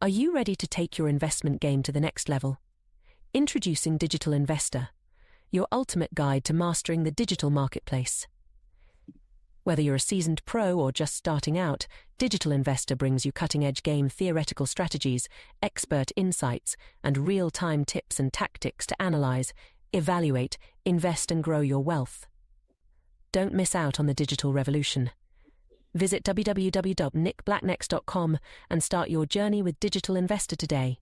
Are you ready to take your investment game to the next level? Introducing Digital Investor, your ultimate guide to mastering the digital marketplace. Whether you're a seasoned pro or just starting out, Digital Investor brings you cutting-edge game theoretical strategies, expert insights, and real-time tips and tactics to analyze, evaluate, invest, and grow your wealth. Don't miss out on the digital revolution. Visit www.nickblacknext.com and start your journey with Digital Investor today.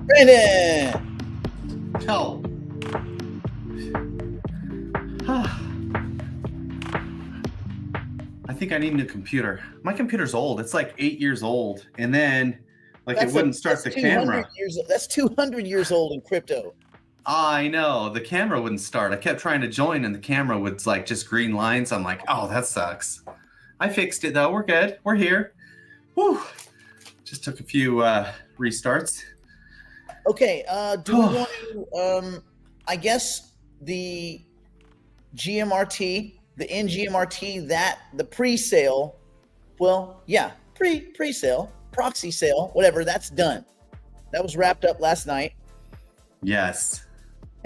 Brandon! Oh. I think I need a new computer. My computer's old. It's like 8 years old. And then it wouldn't start the camera. That's 200 years old in crypto. I know. The camera wouldn't start. I kept trying to join and the camera would just green lines. I'm like, oh, that sucks. I fixed it though. We're good. We're here. Whew. Just took a few restarts. Okay, do we want to, I guess the GMRT, the NGMRT, the pre-sale, well, yeah, pre-sale, proxy sale, whatever, that's done. That was wrapped up last night. Yes.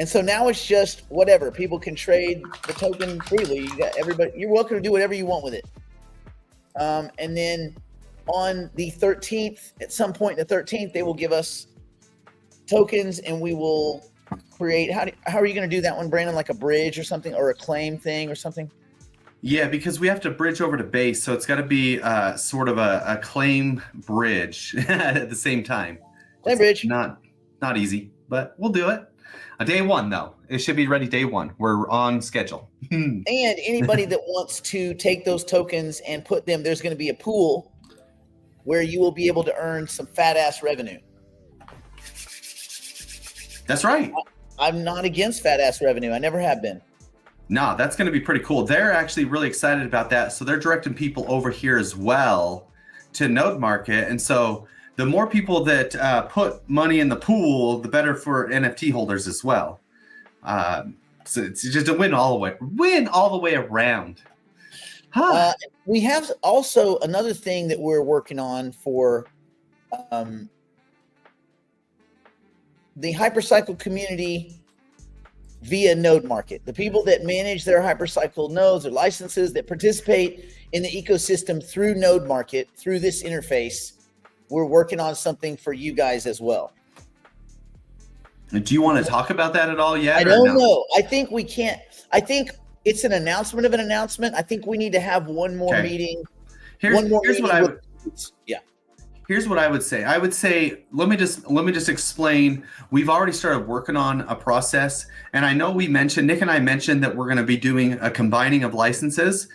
And so now it's just whatever. People can trade the token freely. You got everybody, you're welcome to do whatever you want with it. And then on the 13th, at some point in the 13th, they will give us tokens and we will create, how are you going to do that one, Brandon? Like a bridge or something, or a claim thing or something? Yeah, because we have to bridge over to base. So it's got to be sort of a claim bridge at the same time. Claim bridge. Not easy, but we'll do it. Day one, though. It should be ready day one. We're on schedule. And anybody that wants to take those tokens and put them, there's going to be a pool where you will be able to earn some fat ass revenue. That's right. I'm not against fat ass revenue. I never have been. No, that's going to be pretty cool. They're actually really excited about that. So they're directing people over here as well to Node Market. And so the more people that put money in the pool, the better for NFT holders as well. So it's just a win all the way around. We have also another thing that we're working on for the Hypercycle community via Node Market. The people that manage their Hypercycle nodes or licenses that participate in the ecosystem through Node Market, through this interface, we're working on something for you guys as well. Do you want to talk about that at all yet? I don't know. I think we can't. I think it's an announcement of an announcement. I think we need to have one more meeting. Here's what I would. Yeah. Here's what I would say. I would say, let me just explain. We've already started working on a process, and I know Nick and I mentioned that we're going to be doing a combining of licenses.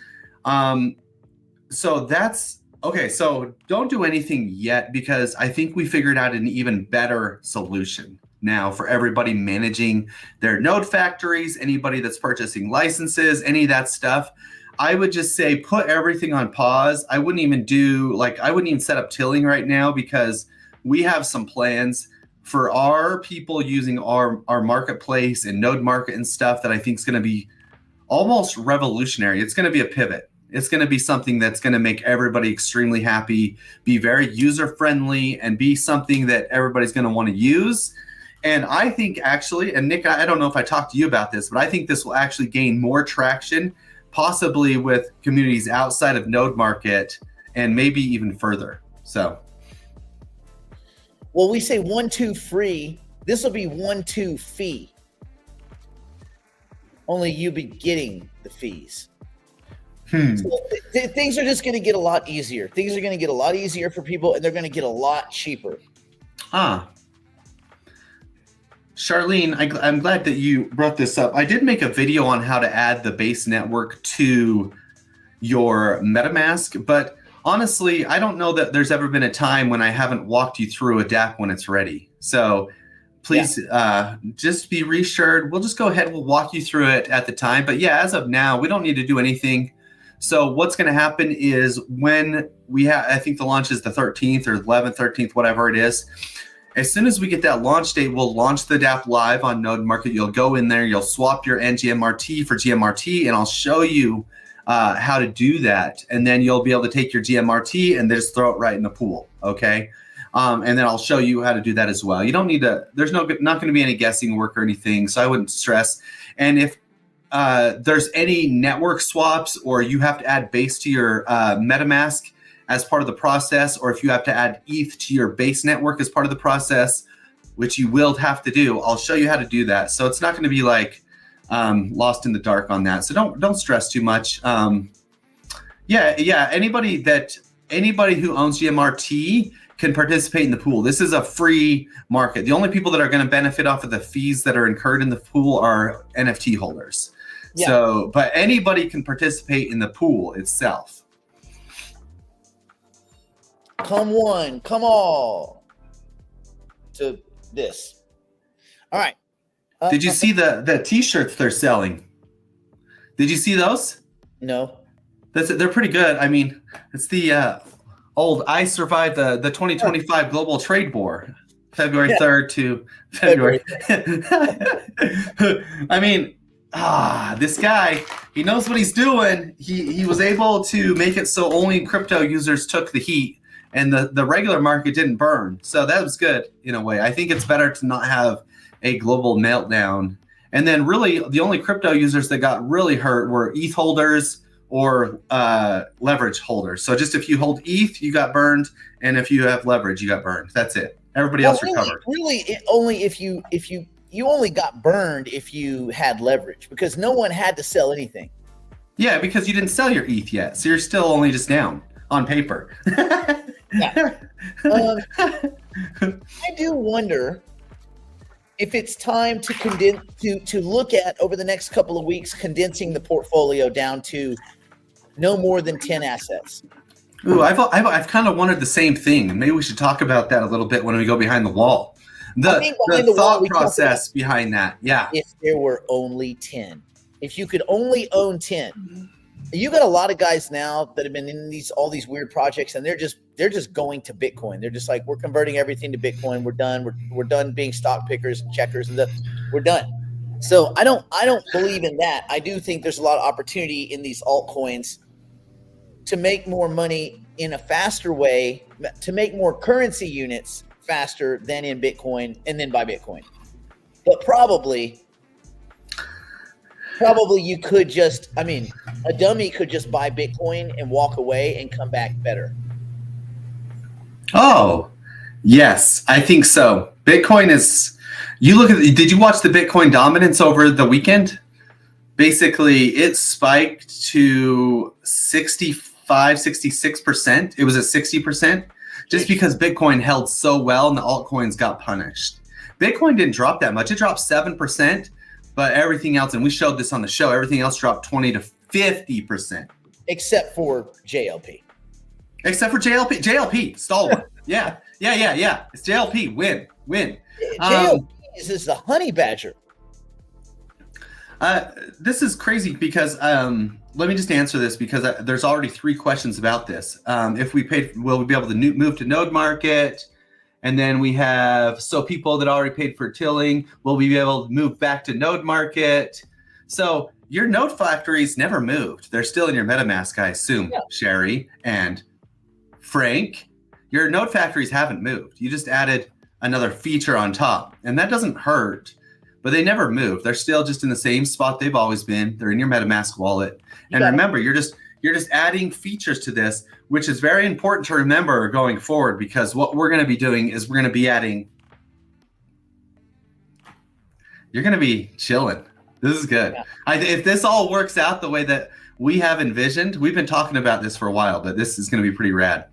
So that's okay. So don't do anything yet because I think we figured out an even better solution now for everybody managing their node factories, anybody that's purchasing licenses, any of that stuff. I would just say put everything on pause. I wouldn't even set up tilling right now because we have some plans for our people using our marketplace and Node Market and stuff that I think is going to be almost revolutionary. It's going to be a pivot. It's going to be something that's going to make everybody extremely happy, be very user friendly, and be something that everybody's going to want to use. And I think actually, and Nick, I don't know if I talked to you about this, but I think this will actually gain more traction possibly with communities outside of Node Market and maybe even further. So, well, we say 1-2 free. This will be 1-2 fee. Only you be getting the fees. So things are just going to get a lot easier. Things are going to get a lot easier for people, and they're going to get a lot cheaper. Charlene, I'm glad that you brought this up. I did make a video on how to add the base network to your MetaMask, but honestly, I don't know that there's ever been a time when I haven't walked you through a DApp when it's ready. So please just be reassured. We'll just go ahead. We'll walk you through it at the time. But yeah, as of now, we don't need to do anything. So what's going to happen is when we have, I think the launch is the 13th or 11th, 13th, whatever it is. As soon as we get that launch date, we'll launch the DApp live on Node Market. You'll go in there, you'll swap your NGMRT for GMRT, and I'll show you how to do that. And then you'll be able to take your GMRT and just throw it right in the pool. Okay. And then I'll show you how to do that as well. You don't need to, there's not going to be any guessing work or anything. So I wouldn't stress. And if there's any network swaps or you have to add base to your MetaMask as part of the process, or if you have to add ETH to your base network as part of the process, which you will have to do, I'll show you how to do that. So it's not going to be like lost in the dark on that. So don't stress too much. Anybody who owns GMRT can participate in the pool. This is a free market. The only people that are going to benefit off of the fees that are incurred in the pool are NFT holders. Yeah. So, but anybody can participate in the pool itself. Come one, come all to this. All right. Did you see the t-shirts they're selling? Did you see those? No. They're pretty good. I mean, it's the old I survived the 2025 global trade war, February 3rd to February. I mean, this guy, he knows what he's doing. He was able to make it so only crypto users took the heat and the regular market didn't burn. So that was good in a way. I think it's better to not have a global meltdown. And then really the only crypto users that got really hurt were ETH holders or leverage holders. So just if you hold ETH, you got burned, and if you have leverage, you got burned. That's it. Everybody else recovered. Really, only if you only got burned if you had leverage, because no one had to sell anything. Yeah, because you didn't sell your ETH yet, so you're still only just down on paper. Yeah. I do wonder if it's time to to look at over the next couple of weeks condensing the portfolio down to no more than 10 assets. Ooh, I've kind of wondered the same thing. Maybe we should talk about that a little bit when we go behind the wall. The thought process behind that. Yeah. If there were only 10, if you could only own 10, you got a lot of guys now that have been in all these weird projects, and they're just going to Bitcoin. They're just like, we're converting everything to Bitcoin. We're done. We're done being stock pickers and checkers, and we're done. So I don't believe in that. I do think there's a lot of opportunity in these altcoins to make more money in a faster way, to make more currency units faster than in Bitcoin and then buy Bitcoin. But probably you could just, a dummy could just buy Bitcoin and walk away and come back better. Oh, yes, I think so. Bitcoin is, did you watch the Bitcoin dominance over the weekend? Basically, it spiked to 66%. It was at 60% just because Bitcoin held so well and the altcoins got punished. Bitcoin didn't drop that much. It dropped 7%, but everything else, and we showed this on the show, everything else dropped 20 to 50%. Except for JLP. JLP, stalwart. Yeah. It's JLP, win. JLP is the honey badger. This is crazy because let me just answer this because there's already 3 questions about this. If we paid, will we be able to move to Node Market? And then we have, so people that already paid for tilling, will we be able to move back to Node Market? So your node factories never moved. They're still in your MetaMask, I assume, yeah. Sherry and Frank. Your node factories haven't moved. You just added another feature on top, and that doesn't hurt. But they never move. They're still just in the same spot they've always been. They're in your MetaMask wallet. And remember, you're just adding features to this, which is very important to remember going forward, because what we're going to be doing is we're going to be adding. You're going to be chilling. This is good. Yeah. If this all works out the way that we have envisioned, we've been talking about this for a while, but this is going to be pretty rad.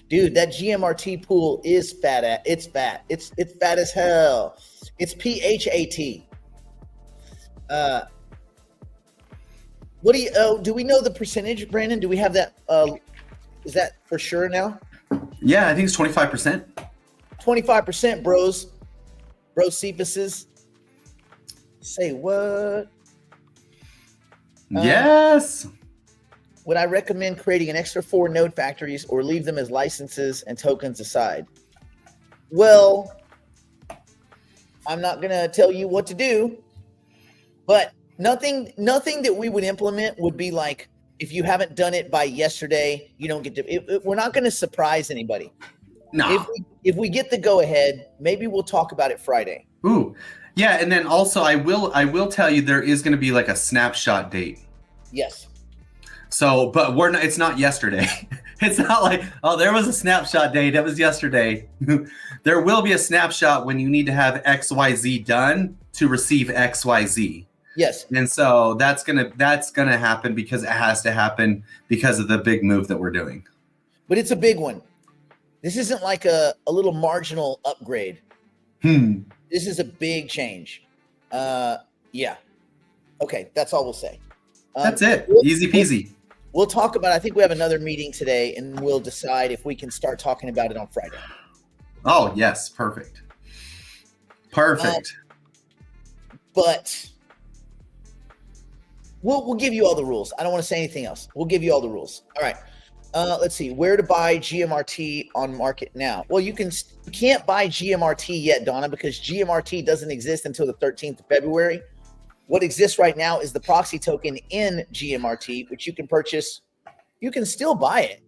Dude, that GMRT pool is fat. It's fat. It's fat as hell. It's PHAT. What do we know the percentage, Brandon? Do we have that? Is that for sure now? Yeah, I think it's 25%. 25%, bros. Bro Cephas's. Say what? Yes. Would I recommend creating an extra 4 node factories or leave them as licenses and tokens aside? Well, I'm not going to tell you what to do, but nothing that we would implement would be like, if you haven't done it by yesterday, you don't get to, we're not going to surprise anybody. No. If we get the go ahead, maybe we'll talk about it Friday. Ooh. Yeah, and then also I will tell you there is going to be like a snapshot date. Yes. So, but it's not yesterday. It's not like, oh, there was a snapshot date. That was yesterday. There will be a snapshot when you need to have XYZ done to receive XYZ. Yes. And so that's gonna happen because it has to happen because of the big move that we're doing. But it's a big one. This isn't like a little marginal upgrade. This is a big change. Yeah. Okay, that's all we'll say. That's it. Easy peasy. We'll talk about it. I think we have another meeting today, and we'll decide if we can start talking about it on Friday. Oh, yes. Perfect. But we'll give you all the rules. I don't want to say anything else. We'll give you all the rules. All right. Let's see. Where to buy GMRT on market now? Well, you can't buy GMRT yet, Donna, because GMRT doesn't exist until the 13th of February. What exists right now is the proxy token in GMRT, which you can purchase. You can still buy it.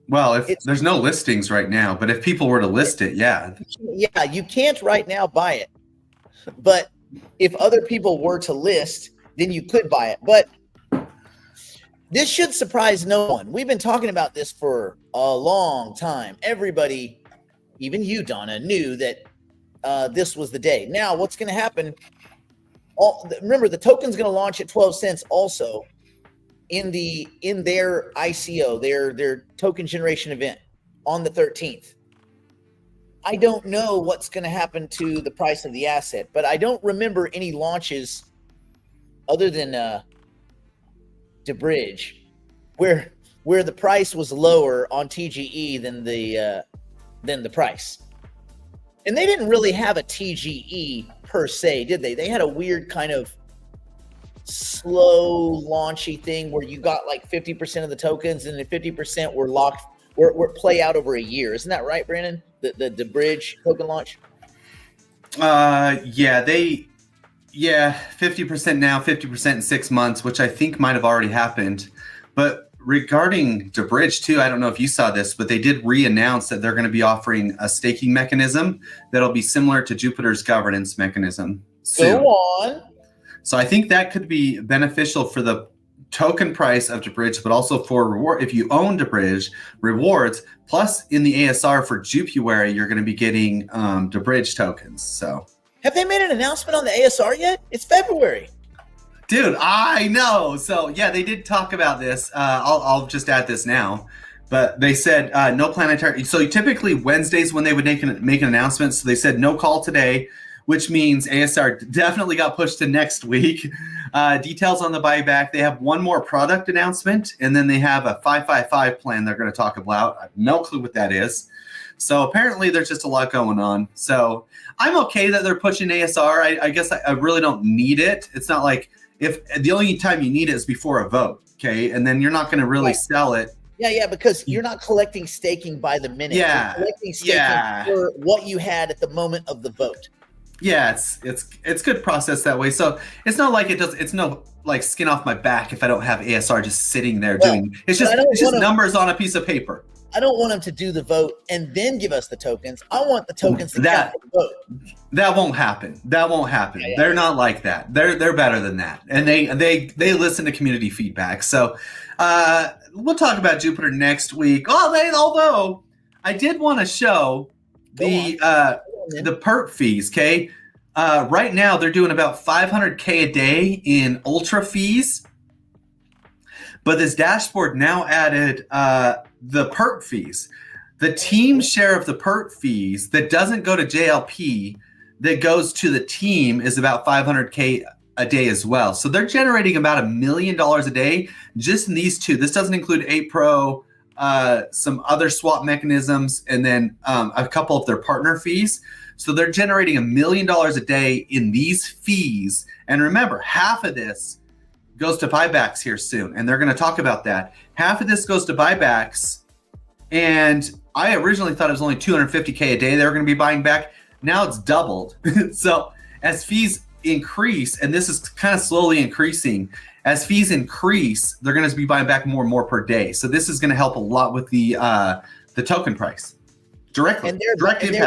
Well, if there's no listings right now, but if people were to list it, yeah. Yeah, you can't right now buy it. But if other people were to list, then you could buy it. But this should surprise no one. We've been talking about this for a long time. Everybody, even you, Donna, knew that this was the day. Now, what's going to happen? Remember, the token's going to launch at 12 cents also in their ICO, their token generation event on the 13th. I don't know what's going to happen to the price of the asset, but I don't remember any launches other than DeBridge where the price was lower on TGE than the price. And they didn't really have a TGE per se, did they? They had a weird kind of slow launchy thing where you got like 50% of the tokens and then 50% were locked, were play out over a year. Isn't that right, Brandon? The bridge token launch? Yeah, 50% now, 50% in 6 months, which I think might have already happened. But regarding DeBridge too, I don't know if you saw this, but they did re-announce that they're going to be offering a staking mechanism that'll be similar to Jupiter's governance mechanism soon. Go on. So I think that could be beneficial for the token price of DeBridge, but also for reward. If you own DeBridge, rewards, plus in the ASR for Jupuary, you're going to be getting DeBridge tokens. So have they made an announcement on the ASR yet? It's February. Dude, I know. So yeah, they did talk about this. I'll just add this now. But they said no planetary. So typically Wednesdays when they would make an announcement. So they said no call today, which means ASR definitely got pushed to next week. Details on the buyback. They have one more product announcement, and then they have a 555 plan they're going to talk about. I have no clue what that is. So apparently there's just a lot going on. So I'm okay that they're pushing ASR. I guess I really don't need it. It's not like if the only time you need it is before a vote, okay? And then you're not going to really sell it. Yeah, because you're not collecting staking by the minute. Yeah, you're collecting staking for what you had at the moment of the vote. Yeah, it's good process that way. So it's not like it's no like skin off my back if I don't have ASR just sitting there doing. It's just numbers on a piece of paper. I don't want them to do the vote and then give us the tokens. I want the tokens to count for the vote. That won't happen. Yeah. They're not like that. They're better than that, and they listen to community feedback. So we'll talk about Jupiter next week. Although I did want to show the perp fees. Okay, right now they're doing about $500K a day in ultra fees, but this dashboard now added the perp fees. The team share of the perp fees that doesn't go to JLP, that goes to the team, is about $500K a day as well. So they're generating about $1 million a day just in these two. This doesn't include 8 Pro some other swap mechanisms, and then a couple of their partner fees. So they're generating $1 million a day in these fees. And remember, half of this goes to buybacks here soon, and they're going to talk about that. Half of this goes to buybacks, and I originally thought it was only $250K a day they were going to be buying back. Now it's doubled. So as fees increase, and this is kind of slowly increasing, as fees increase, they're going to be buying back more and more per day. So this is going to help a lot with the token price directly. And they're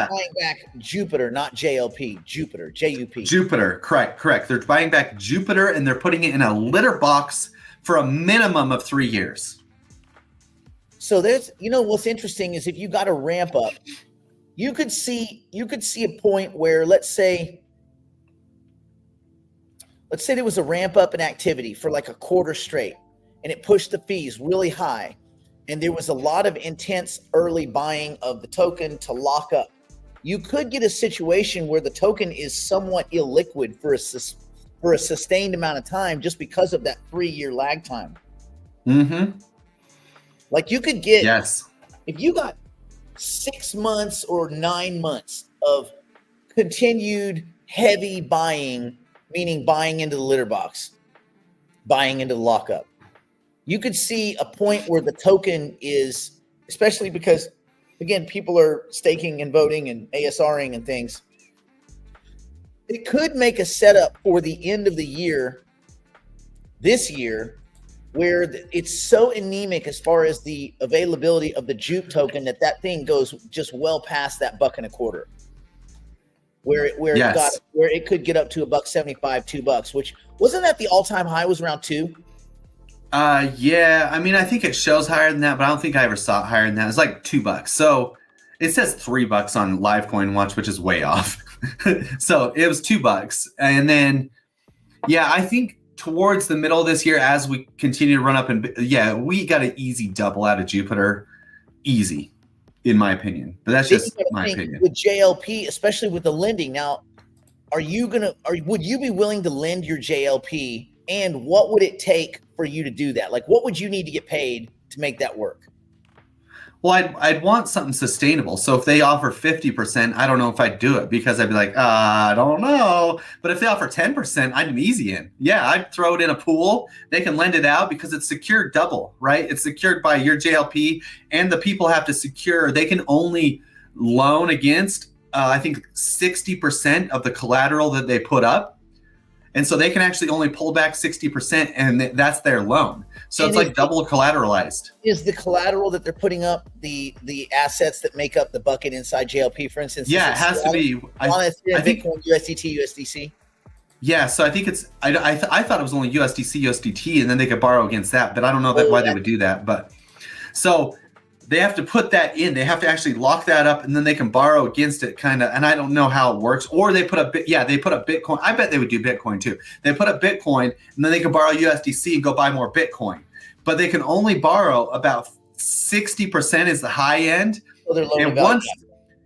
buying back Jupiter, not JLP. Jupiter, JUP. Jupiter, correct. They're buying back Jupiter, and they're putting it in a litter box for a minimum of 3 years. So there's, what's interesting is if you got a ramp up, you could see a point where let's say there was a ramp up in activity for like a quarter straight, and it pushed the fees really high, and there was a lot of intense early buying of the token to lock up. You could get a situation where the token is somewhat illiquid for a sustained amount of time just because of that 3-year lag time. Mm-hmm. Like you could get, yes, if you got 6 months or 9 months of continued heavy buying, meaning buying into the litter box, buying into the lockup, you could see a point where the token is, especially because, again, people are staking and voting and ASRing and things. It could make a setup for the end of the year, this year, where it's so anemic as far as the availability of the Jupe token that thing goes just well past that $1.25, where it could get up to $1.75, $2, which wasn't that the all-time high was around $2. Yeah, I mean, I think it shows higher than that, but I don't think I ever saw it higher than that. It's like $2. So it says $3 on Livecoin Watch, which is way off. So it was $2, and then I think towards the middle of this year, as we continue to run up, and we got an easy double out of Jupiter, easy, in my opinion. But that's just my opinion. With JLP, especially with the lending, now, would you be willing to lend your JLP, and what would it take for you to do that? Like, what would you need to get paid to make that work? Well, I'd want something sustainable. So if they offer 50%, I don't know if I'd do it, because I'd be like, I don't know. But if they offer 10%, I'd be easy in. Yeah, I'd throw it in a pool. They can lend it out because it's secured double, right? It's secured by your JLP, and the people have to secure. They can only loan against, I think, 60% of the collateral that they put up. And so they can actually only pull back 60%, and that's their loan. So it's like double collateralized. Is the collateral that they're putting up the assets that make up the bucket inside JLP, for instance? Yeah, it has to be. I think Bitcoin, USDT, USDC. Yeah, so I think it's. I thought it was only USDC, USDT, and then they could borrow against that. But I don't know why they would do that. But so they have to put that in. They have to actually lock that up, and then they can borrow against it, kind of. And I don't know how it works. Or they put up Bitcoin. I bet they would do Bitcoin too. They put up Bitcoin, and then they can borrow USDC and go buy more Bitcoin. But they can only borrow about 60% is the high end. So they're low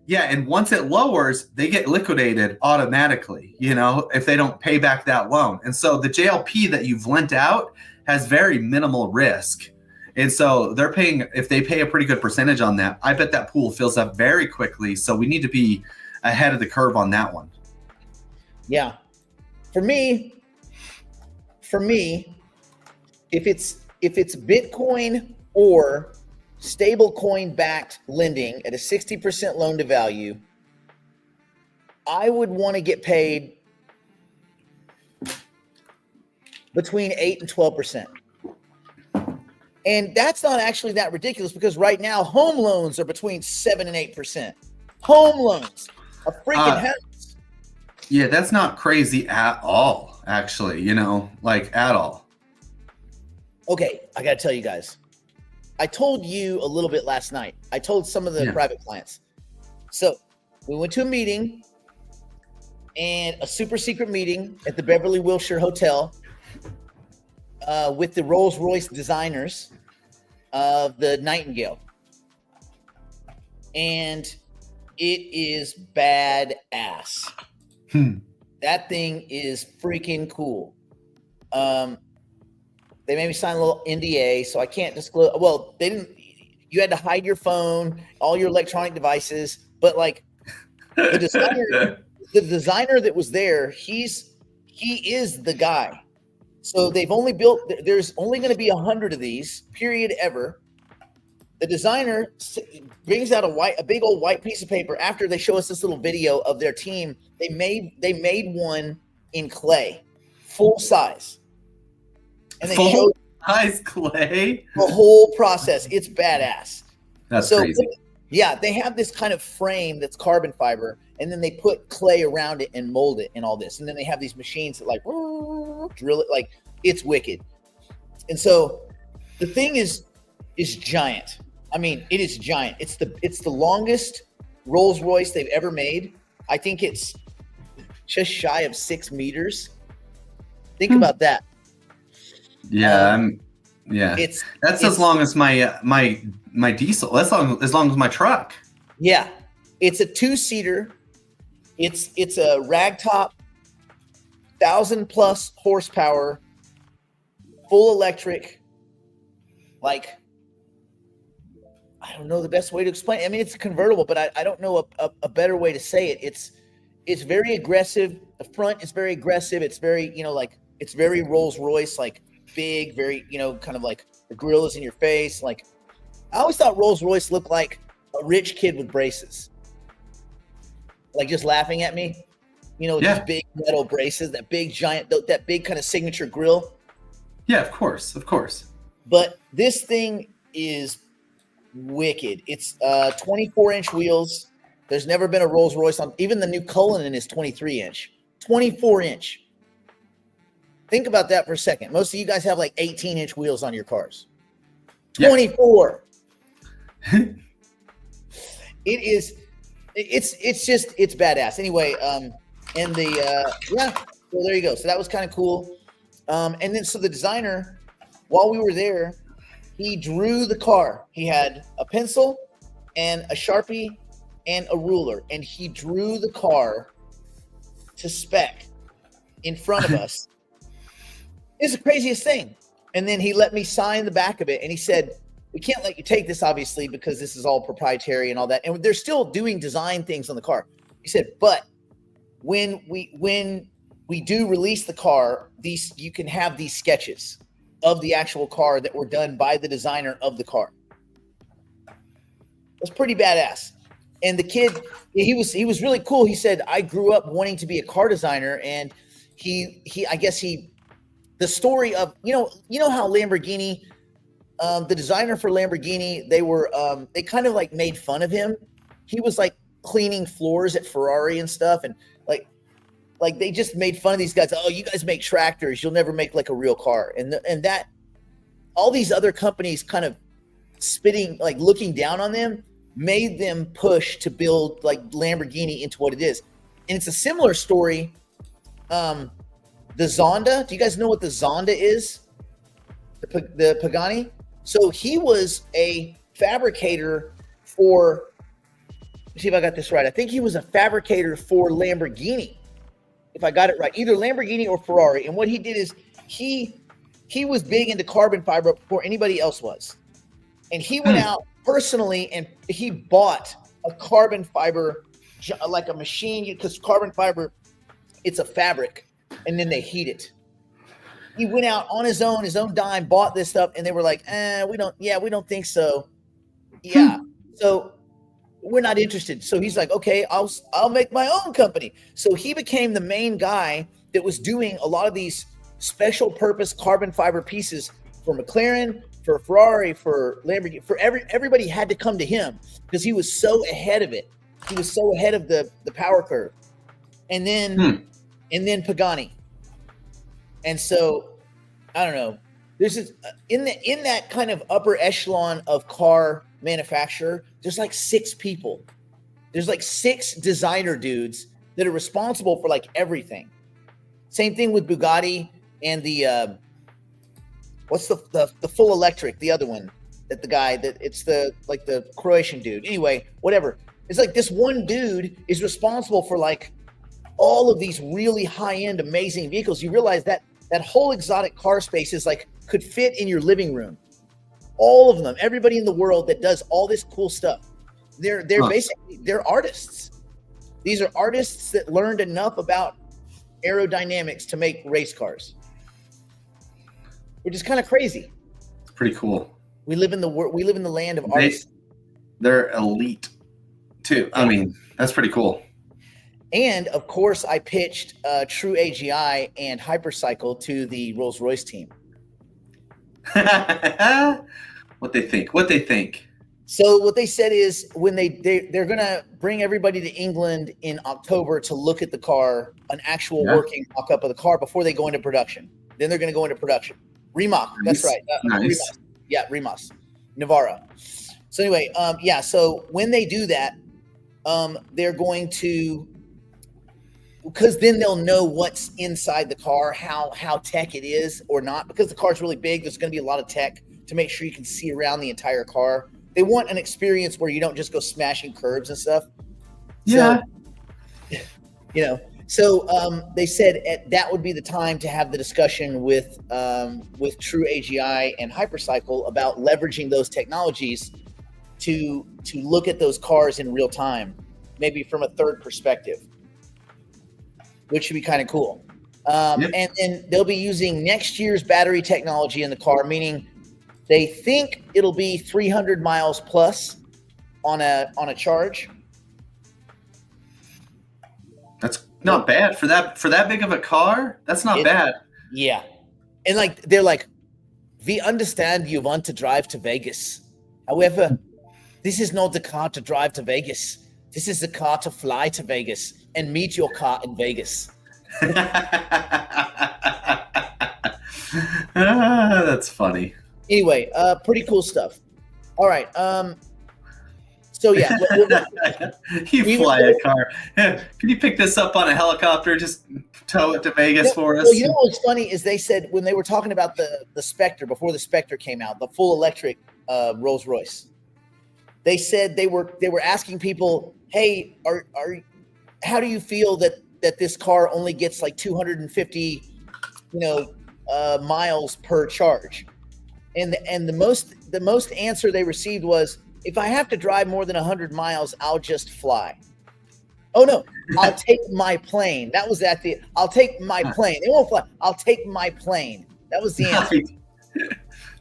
and once it lowers, they get liquidated automatically, if they don't pay back that loan. And so the JLP that you've lent out has very minimal risk. And so they're paying, if they pay a pretty good percentage on that, I bet that pool fills up very quickly. So we need to be ahead of the curve on that one. Yeah. For me, if it's Bitcoin or stable coin backed lending at a 60% loan to value, I would want to get paid between 8 and 12%. And that's not actually that ridiculous, because right now home loans are between 7 and 8%. Home loans, a freaking house. Yeah, that's not crazy at all, actually, at all. Okay, I got to tell you guys. I told you a little bit last night. I told some of the private clients. So we went to a meeting, and a super secret meeting at the Beverly Wilshire Hotel with the Rolls-Royce designers of the Nightingale. And it is badass. That thing is freaking cool. They made me sign a little NDA, so I can't disclose. Well, they didn't. You had to hide your phone, all your electronic devices. But like the designer that was there, he is the guy. So they've only built. There's only going to be 100 of these, period, ever. The designer brings out a big old white piece of paper after they show us this little video of their team. They made one in clay, full size, and they showed size clay. The whole process. It's badass. That's crazy. Yeah, they have this kind of frame that's carbon fiber, and then they put clay around it and mold it and all this, and then they have these machines that like drill it. Like, it's wicked. And so the thing is giant. I mean, it is giant. It's the longest Rolls Royce they've ever made. I think it's just shy of 6 meters. Think about that. Yeah, that's as long as my diesel. That's as long as my truck. Yeah, it's a 2-seater. It's a ragtop, 1,000+ horsepower, full electric. Like, I don't know the best way to explain it. I mean, it's a convertible, but I don't know a better way to say it. It's very aggressive. The front is very aggressive. It's very, like, it's very Rolls Royce, like big, very, kind of like the grill is in your face. Like, I always thought Rolls Royce looked like a rich kid with braces, like just laughing at me, these big metal braces, that big giant, that big kind of signature grill. Yeah, of course. But this thing is wicked. It's 24-inch wheels. There's never been a Rolls Royce on. Even the new Cullinan is 23-inch, 24-inch. Think about that for a second. Most of you guys have like 18-inch wheels on your cars. 24. Yeah. It's badass. Anyway, and so there you go. So that was kind of cool. And then so the designer, while we were there, he drew the car. He had a pencil and a Sharpie and a ruler, and he drew the car to spec in front of us. It's the craziest thing. And then he let me sign the back of it, and he said, we can't let you take this, obviously, because this is all proprietary and all that. And they're still doing design things on the car. He said, but when we do release the car, you can have these sketches of the actual car that were done by the designer of the car. That's pretty badass. And the kid, he was really cool. He said, I grew up wanting to be a car designer, and the story of, you know how Lamborghini, the designer for Lamborghini, they kind of like made fun of him. He was like cleaning floors at Ferrari and stuff, and like they just made fun of these guys. Oh, you guys make tractors, you'll never make like a real car. And that all these other companies kind of spitting, like looking down on them, made them push to build like Lamborghini into what it is. And it's a similar story. The Zonda, do you guys know what the Zonda is? The Pagani? So he was a fabricator for, let's see if I got this right. I think he was a fabricator for Lamborghini, if I got it right, either Lamborghini or Ferrari. And what he did is he was big into carbon fiber before anybody else was. And he went out personally and he bought a carbon fiber, like a machine, because carbon fiber, it's a fabric, and then they heat it. He went out on his own dime, bought this stuff, and they were like, we don't think so. Yeah. So we're not interested. So he's like, okay, I'll make my own company. So he became the main guy that was doing a lot of these special purpose carbon fiber pieces for McLaren, for Ferrari, for Lamborghini, for everybody had to come to him because he was so ahead of it. He was so ahead of the power curve. And then Pagani. And so, I don't know. This is in that kind of upper echelon of car manufacturer. There's like 6 people. There's like 6 designer dudes that are responsible for like everything. Same thing with Bugatti and the what's the full electric? The other one that the guy that it's the Croatian dude. Anyway, whatever. It's like this one dude is responsible for like all of these really high-end, amazing vehicles. You realize that whole exotic car space is like could fit in your living room. all of them, everybody in the world that does all this cool stuff. They're basically they're artists. These are artists that learned enough about aerodynamics to make race cars, which is kind of crazy. It's pretty cool. We live in the land of artists. They're elite too. I mean, that's pretty cool. And of course, I pitched True AGI and Hypercycle to the Rolls-Royce team. What they think? So what they said is when they're gonna bring everybody to England in October to look at the car, an actual working mock-up of the car before they go into production. Then they're gonna go into production. Remock, that's right. Nice. Remas. Yeah, Remas, Navarra. So anyway, so when they do that, they're going to, because then they'll know what's inside the car, how tech it is or not, because the car's really big. There's going to be a lot of tech to make sure you can see around the entire car. They want an experience where you don't just go smashing curbs and stuff. Yeah. So, they said that would be the time to have the discussion with True AGI and Hypercycle about leveraging those technologies to look at those cars in real time, maybe from a third perspective, which should be kind of cool. And then they'll be using next year's battery technology in the car, meaning they think it'll be 300 miles plus on a charge. That's not bad for that big of a car. That's not bad. Yeah. And they're like, we understand you want to drive to Vegas. However, this is not the car to drive to Vegas. This is the car to fly to Vegas and meet your car in Vegas. That's funny. Anyway, pretty cool stuff. All right. So yeah, you fly a car. Can you pick this up on a helicopter? Just tow it to Vegas for us. Well, you know what's funny is they said when they were talking about the Spectre before the Spectre came out, the full electric Rolls Royce. They said they were asking people, hey, how do you feel that this car only gets like 250, miles per charge? And the most answer they received was, if I have to drive more than 100 miles, I'll just fly. Oh no, I'll take my plane. That was I'll take my plane. They won't fly. I'll take my plane. That was the answer.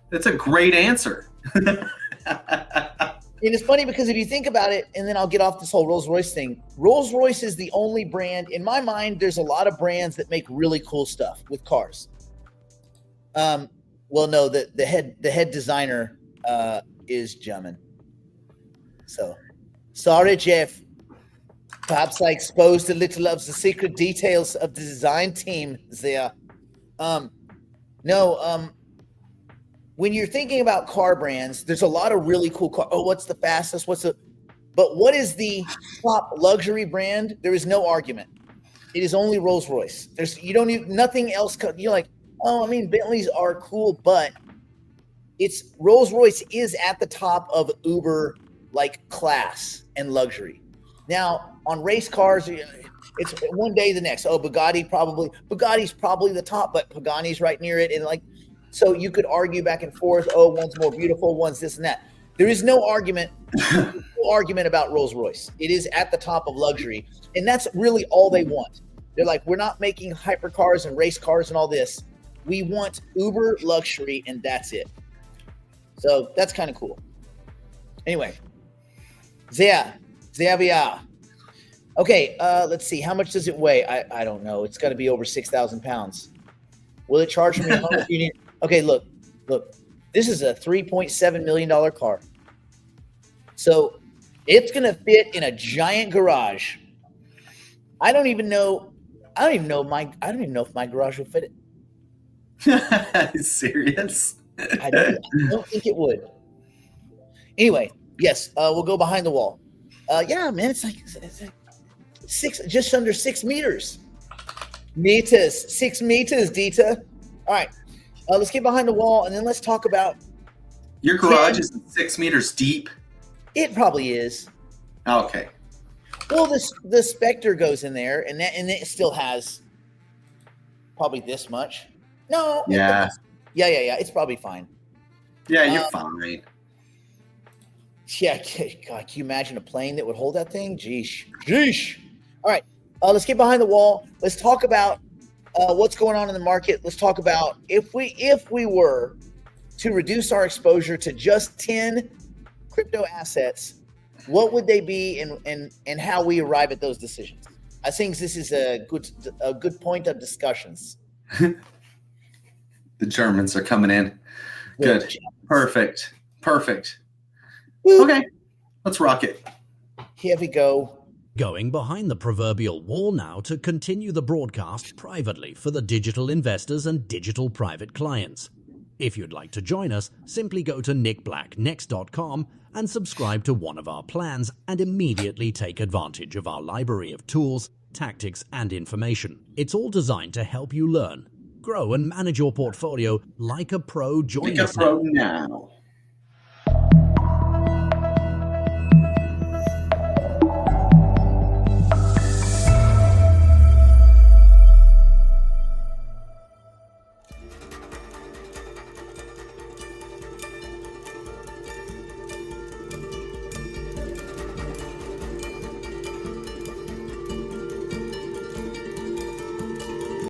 That's a great answer. And it's funny because if you think about it, and then I'll get off this whole Rolls-Royce thing. Rolls-Royce is the only brand, in my mind, there's a lot of brands that make really cool stuff with cars. Well, no, the head designer is German. So, sorry, Jeff. Perhaps I exposed a little of the secret details of the design team there. When you're thinking about car brands, there's a lot of really cool car. Oh, what's the fastest? But what is the top luxury brand? There is no argument. It is only Rolls-Royce. Nothing else. You're like, oh, I mean, Bentleys are cool, but it's Rolls-Royce is at the top of Uber like class and luxury. Now on race cars, it's one day the next. Oh, Bugatti's probably the top, but Pagani's right near it, and so you could argue back and forth. Oh, one's more beautiful, one's this and that. There is no argument about Rolls-Royce. It is at the top of luxury, and that's really all they want. They're like, we're not making hypercars and race cars and all this. We want Uber luxury, and that's it. So that's kind of cool. Anyway, there we are. Okay, let's see. How much does it weigh? I don't know. It's got to be over 6,000 pounds. Will it charge for me home if you need? Okay, look. This is a $3.7 million car. So it's going to fit in a giant garage. I don't even know if my garage will fit it. Serious? I don't think it would. Anyway, yes, we'll go behind the wall. Yeah, man, it's like just under 6 meters. 6 meters, Dieter. All right, let's get behind the wall, and then let's talk about. Your garage is 6 meters deep. It probably is. Oh, okay. Well, the Spectre goes in there, and it still has probably this much. No. Yeah. Yeah. It's probably fine. Yeah, you're fine. Yeah, God, can you imagine a plane that would hold that thing? Jeesh. All right, let's get behind the wall. Let's talk about what's going on in the market. Let's talk about if we were to reduce our exposure to just 10 crypto assets, what would they be, and how we arrive at those decisions. I think this is a good point of discussions. The Germans are coming in. Good. Perfect. Woo. Okay, let's rock it. Here we go. Going behind the proverbial wall now to continue the broadcast privately for the digital investors and digital private clients. If you'd like to join us, simply go to nickblacknext.com and subscribe to one of our plans and immediately take advantage of our library of tools, tactics, and information. It's all designed to help you learn, grow, and manage your portfolio like a pro. Join us now.